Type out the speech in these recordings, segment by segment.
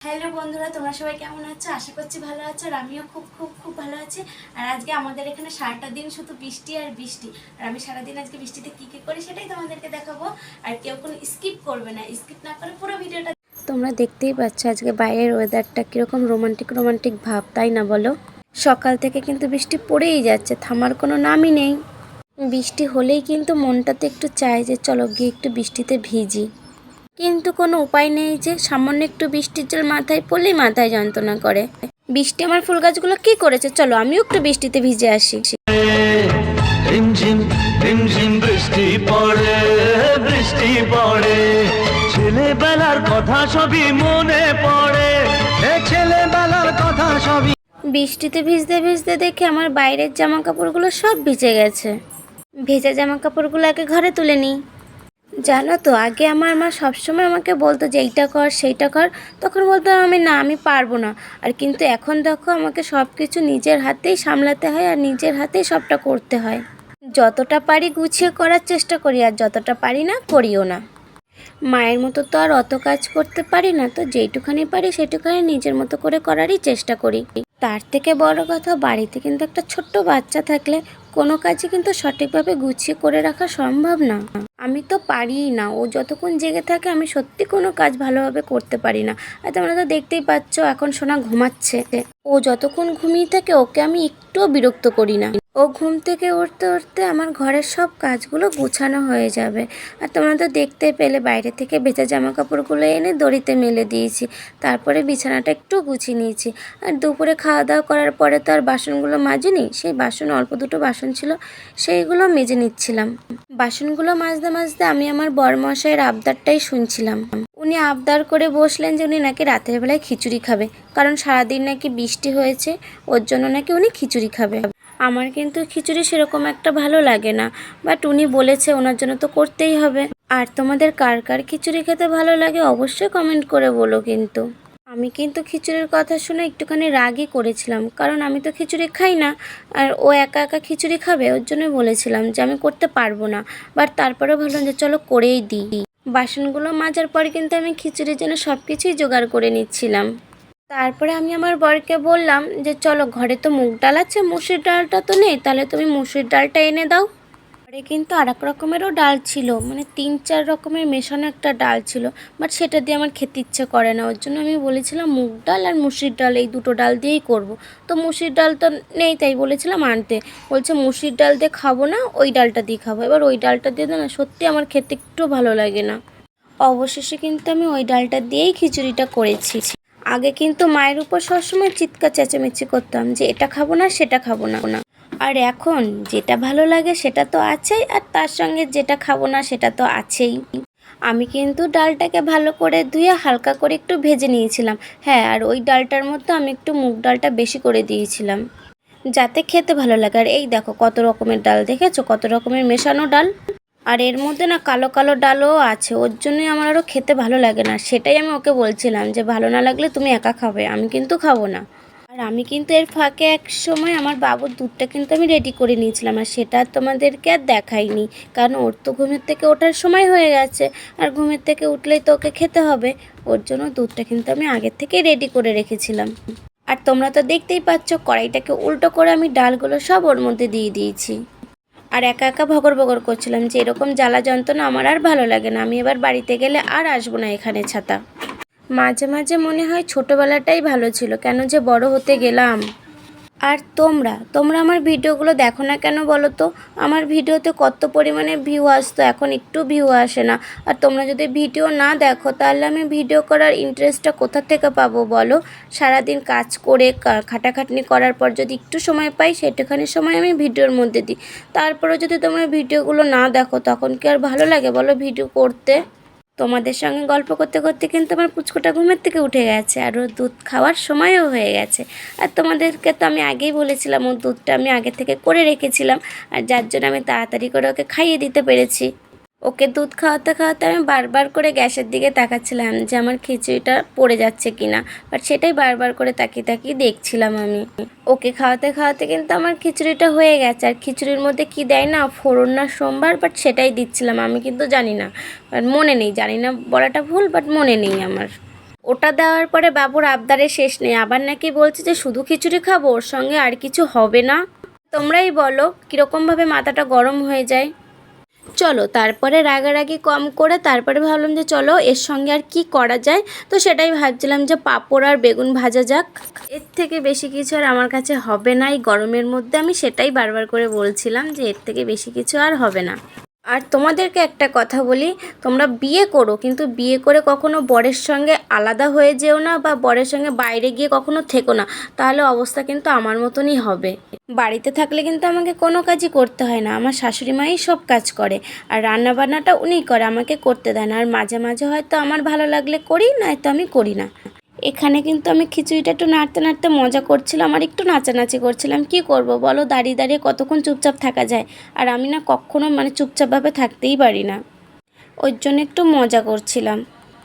Hello বন্ধুরা, তোমরা সবাই কেমন আছো? আশা করছি ভালো আছো। আর আমিও খুব খুব খুব ভালো আছি। আর আজকে আমাদের এখানে সারাটা দিন শুধু বৃষ্টি আর বৃষ্টি। আর আমি সারাদিন আজকে বৃষ্টিতে কী কী করি সেটাই তোমাদেরকে দেখাবো। আর কেউ কোনো স্কিপ করবে না, স্কিপ না করে পুরো ভিডিওটা। তোমরা দেখতেই পাচ্ছ আজকে বাইরের ওয়েদারটা কীরকম রোমান্টিক রোমান্টিক ভাব, তাই না বলো? সকাল থেকে কিন্তু বৃষ্টি পড়েই যাচ্ছে, থামার কোনো নামই নেই। বৃষ্টি হলেই কিন্তু মনটাতে একটু চায় যে চলো গিয়ে একটু বৃষ্টিতে ভিজি, কিন্তু কোনো উপায় নেই। যে সামান্য একটু বৃষ্টির জল মাথায় পড়লেই মাথায় যন্ত্রণা করে। বৃষ্টি আমার ফুল গাছগুলো কি করেছে, চলো আমিও একটু বৃষ্টিতে ভিজে আসি। রিমঝিম রিমঝিম বৃষ্টি পড়ে, বৃষ্টি পড়ে, ছেলেবেলার কথা সবই মনে পড়ে, ছেলেবেলার কথা সবই। বৃষ্টিতে ভিজতে ভিজতে দেখে আমার বাইরের জামা কাপড়গুলো সব ভিজে গেছে। ভেজা জামা কাপড়গুলো আগে ঘরে তুলে নিই। জানো তো, আগে আমার মা সবসময় আমাকে বলতো যে এইটা কর সেইটা কর, তখন বলতাম আমি না, আমি পারবো না। আর কিন্তু এখন দেখো আমাকে সব কিছু নিজের হাতেই সামলাতে হয় আর নিজের হাতেই সবটা করতে হয়। যতটা পারি গুছিয়ে করার চেষ্টা করি, আর যতটা পারি না করিও না। মায়ের মতো তো আর অত কাজ করতে পারি না, তো যেইটুখানি পারি সেটুখানি নিজের মতো করে করারই চেষ্টা করি। তার থেকে বড় কথা, বাড়িতে কিন্তু একটা ছোট্ট বাচ্চা থাকলে কোনো কাজই কিন্তু সঠিকভাবে গুছিয়ে করে রাখা সম্ভব না। আমি তো পারিই না, ও যতক্ষণ জেগে থাকে আমি সত্যি কোনো কাজ ভালোভাবে করতে পারি না। আর তোমরা তো দেখতেই পাচ্ছ এখন সোনা ঘুমাচ্ছে। ও যতক্ষণ ঘুমিয়ে থাকে ওকে আমি একটুও বিরক্ত করি না। ও ঘুম থেকে উঠতে উঠতে আমার ঘরের সব কাজগুলো গুছানো হয়ে যাবে। আর তোমরা তো দেখতে পেলে বাইরে থেকে ভেজা জামা কাপড়গুলো এনে দড়িতে মেলে দিয়েছি, তারপরে বিছানাটা একটু গুছিয়ে নিয়েছি। আর দুপুরে খাওয়া দাওয়া করার পরে তো আর বাসনগুলো মাজিনি, সেই বাসন অল্প দুটো বাসন ছিল সেইগুলো মেজে নিচ্ছিলাম। বাসনগুলো মাজতে মাজতে আমি আমার বরমশাইয়ের আবদারটাই শুনছিলাম। উনি আবদার করে বসলেন যে উনি নাকি রাতের বেলায় খিচুড়ি খাবে, কারণ সারাদিন নাকি বৃষ্টি হয়েছে, ওর জন্য নাকি উনি খিচুড়ি খাবে। আমার কিন্তু খিচুড়ি সেরকম একটা ভালো লাগে না, বাট উনি বলেছে ওনার জন্য তো করতেই হবে। আর তোমাদের কার কার খিচুড়ি খেতে ভালো লাগে অবশ্যই কমেন্ট করে বলো। কিন্তু আমি কিন্তু খিচুড়ির কথা শুনে একটুখানি রাগই করেছিলাম, কারণ আমি তো খিচুড়ি খাই না। আর ও একা একা খিচুড়ি খাবে, ওর জন্যই বলেছিলাম যে আমি করতে পারবো না। বাট তারপরেও ভাবলাম যে চলো করেই দিই। বাসনগুলো মাজার পরে কিন্তু আমি খিচুড়ির জন্য সব কিছুই জোগাড় করে নিচ্ছিলাম। তারপরে আমি আমার বরকে বললাম যে চলো, ঘরে তো মুগ ডাল আছে, মুসুর ডালটা তো নেই, তাহলে তুমি মুসুর ডালটা এনে দাও। ঘরে কিন্তু আর এক রকমেরও ডাল ছিল, মানে 3-4 রকমের মেশানো একটা ডাল ছিল, বাট সেটা দিয়ে আমার খেতে ইচ্ছে করে না। ওর জন্য আমি বলেছিলাম মুগ ডাল আর মুসুর ডাল, এই দুটো ডাল দিয়েই করব। তো মুসুর ডাল তো নেই, তাই বলেছিলাম আনতে। বলছে মুসুর ডাল দিয়ে খাবো না, ওই ডালটা দিয়ে খাবো। এবার ওই ডালটা দিয়ে না সত্যি আমার খেতে একটু ভালো লাগে না। অবশেষে কিন্তু আমি ওই ডালটা দিয়েই খিচুড়িটা করেছি। আগে কিন্তু মায়ের উপর সবসময় চিৎকার চেঁচামেচি করতাম যে এটা খাবো না সেটা খাবো না। আর এখন যেটা ভালো লাগে সেটা তো আছেই, আর তার সঙ্গে যেটা খাবো না সেটা তো আছেই। আমি কিন্তু ডালটাকে ভালো করে ধুয়ে হালকা করে একটু ভেজে নিয়েছিলাম। হ্যাঁ, আর ওই ডালটার মধ্যে আমি একটু মুগ ডালটা বেশি করে দিয়েছিলাম, যাতে খেতে ভালো লাগে। আর এই দেখো কত রকমের ডাল, দেখেছো কত রকমের মেশানো ডাল। আর এর মধ্যে না কালো কালো ডালও আছে, ওর জন্যই আমার আরও খেতে ভালো লাগে না। সেটাই আমি ওকে বলছিলাম যে ভালো না লাগলে তুমি একা খাবে, আমি কিন্তু খাবো না। আর আমি কিন্তু এর ফাঁকে এক সময় আমার বাবুর দুধটা কিন্তু আমি রেডি করে নিয়েছিলাম, আর সেটা তোমাদেরকে আর দেখাইনি, কারণ ওর তো ঘুমের থেকে ওঠার সময় হয়ে গেছে। আর ঘুমের থেকে উঠলেই তো ওকে খেতে হবে, ওর জন্য দুধটা কিন্তু আমি আগের থেকেই রেডি করে রেখেছিলাম। আর তোমরা তো দেখতেই পাচ্ছ কড়াইটাকে উল্টো করে আমি ডালগুলো সব ওর মধ্যে দিয়ে দিয়েছি। আর একা একা ভগর ভগর করছিলাম যে এরকম জ্বালা যন্ত্রণা আমার আর ভালো লাগে না, আমি এবার বাড়িতে গেলে আর আসবো না এখানে ছাতা। মাঝে মাঝে মনে হয় ছোটোবেলাটাই ভালো ছিল, কেন যে বড় হতে গেলাম। আর তোমরা আমার ভিডিওগুলো দেখো না কেন বলো তো? আমার ভিডিওতে কত পরিমাণে ভিউ আসতো, এখন একটু ভিউ আসে না। আর তোমরা যদি ভিডিও না দেখো তাহলে আমি ভিডিও করার ইন্টারেস্টটা কোথা থেকে পাবো বলো? সারাদিন কাজ করে খাটাখাটনি করার পর যদি একটু সময় পাই, সেটাখানি সময় আমি ভিডিওর মধ্যে দিই। তারপরে যদি তোমরা ভিডিওগুলো না দেখো তখন কি আর ভালো লাগে বলো ভিডিও করতে? তোমাদের সঙ্গে গল্প করতে করতে কিন্তু আমার পুচকোটা ঘুমের থেকে উঠে গেছে, আর ওর দুধ খাওয়ার সময়ও হয়ে গেছে। আর তোমাদেরকে তো আমি আগেই বলেছিলাম ওর দুধটা আমি আগে থেকে করে রেখেছিলাম, আর যার জন্য আমি তাড়াতাড়ি করে ওকে খাইয়ে দিতে পেরেছি। ওকে দুধ খাওয়াতে খাওয়াতে আমি বারবার করে গ্যাসের দিকে তাকাচ্ছিলাম যে আমার খিচুড়িটা পড়ে যাচ্ছে কিনা, বাট সেটাই বারবার করে তাকিয়ে তাকিয়ে দেখছিলাম আমি। ওকে খাওয়াতে খাওয়াতে কিন্তু আমার খিচুড়িটা হয়ে গেছে। আর খিচুড়ির মধ্যে কি দেয় না, ফোড়ন না সোমবার, বাট সেটাই দিচ্ছিলাম আমি, কিন্তু জানি না, বাট মনে নেই, জানি না বলাটা ভুল, বাট মনে নেই আমার। ওটা দেওয়ার পরে বাবুর আবদারের শেষ নেই, আবার নাকি বলছে যে শুধু খিচুড়ি খাবো, ওর সঙ্গে আর কিছু হবে না। তোমরাই বলো কীরকমভাবে মাথাটা গরম হয়ে যায়। চলো তারপরে রাগারাগি কম করে তারপরে ভাবলাম যে চলো এর সঙ্গে আর কি করা যায়। তো সেটাই ভাবছিলাম যে পাঁপড় আর বেগুন ভাজা যাক, এর থেকে বেশি কিছু আর আমার কাছে হবে না এই গরমের মধ্যে। আমি সেটাই বারবার করে বলছিলাম যে এর থেকে বেশি কিছু আর হবে না। আর তোমাদেরকে একটা কথা বলি, তোমরা বিয়ে করো কিন্তু বিয়ে করে কখনো বরের সঙ্গে আলাদা হয়ে যেও না, বা বরের সঙ্গে বাইরে গিয়ে কখনো থেকো না, তাহলে অবস্থা কিন্তু আমার মতনই হবে। বাড়িতে থাকলে কিন্তু আমাকে কোনো কাজই করতে হয় না, আমার শাশুড়ি মাই সব কাজ করে, আর রান্না বান্নাটা উনিই করে, আমাকে করতে দেয় না। আর মাঝে মাঝে হয়তো আমার ভালো লাগলে করি, নয়তো আমি করি না। এখানে কিন্তু আমি খিচুড়িটা একটু নাড়তে নাড়তে মজা করছিলাম আর একটু নাচানাচি করছিলাম। কি করব বলো, দাঁড়িয়ে দাঁড়িয়ে কতক্ষণ চুপচাপ থাকা যায়, আর আমি না কখনো চুপচাপভাবে থাকতেই পারি না, ওই জন্য একটু মজা করছিলাম।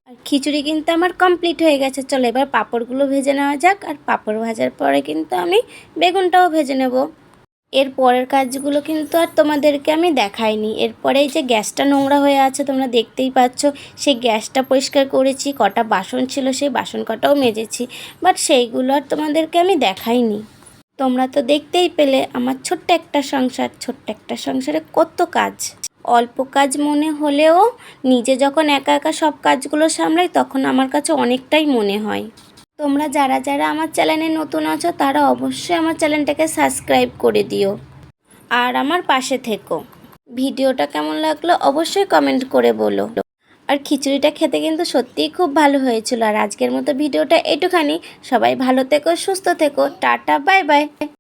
আর খিচুড়ি কিন্তু আমার কমপ্লিট হয়ে গেছে। চলো এবার পাঁপড়গুলো ভেজে নেওয়া যাক, আর পাঁপড় ভাজার পরে কিন্তু আমি বেগুনটাও ভেজে নেব। এর পরের কাজগুলো কিন্তু আর তোমাদেরকে আমি দেখাইনি। এরপরে এই যে গ্যাসটা নোংরা হয়ে আছে তোমরা দেখতেই পাচ্ছ, সেই গ্যাসটা পরিষ্কার করেছি, কটা বাসন ছিল সেই বাসন কটাও মেজেছি, বাট সেইগুলো আর তোমাদেরকে আমি দেখাইনি। তোমরা তো দেখতেই পেলে আমার ছোট্ট একটা সংসার, ছোট্ট একটা সংসারে কত কাজ। অল্প কাজ মনে হলেও নিজে যখন একা একা সব কাজগুলো সামলাই তখন আমার কাছে অনেকটাই মনে হয়। তোমরা যারা যারা আমার চ্যানেলে নতুন আছো তারা অবশ্যই আমার চ্যানেলটাকে সাবস্ক্রাইব করে দিও আর আমার পাশে থেকো। ভিডিওটা কেমন লাগলো অবশ্যই কমেন্ট করে বলো। আর খিচুড়িটা খেতে কিন্তু সত্যিই খুব ভালো হয়েছিল। আর আজকের মতো ভিডিওটা এটুখানি। সবাই ভালো থেকো, সুস্থ থেকো, টাটা, বাই বাই।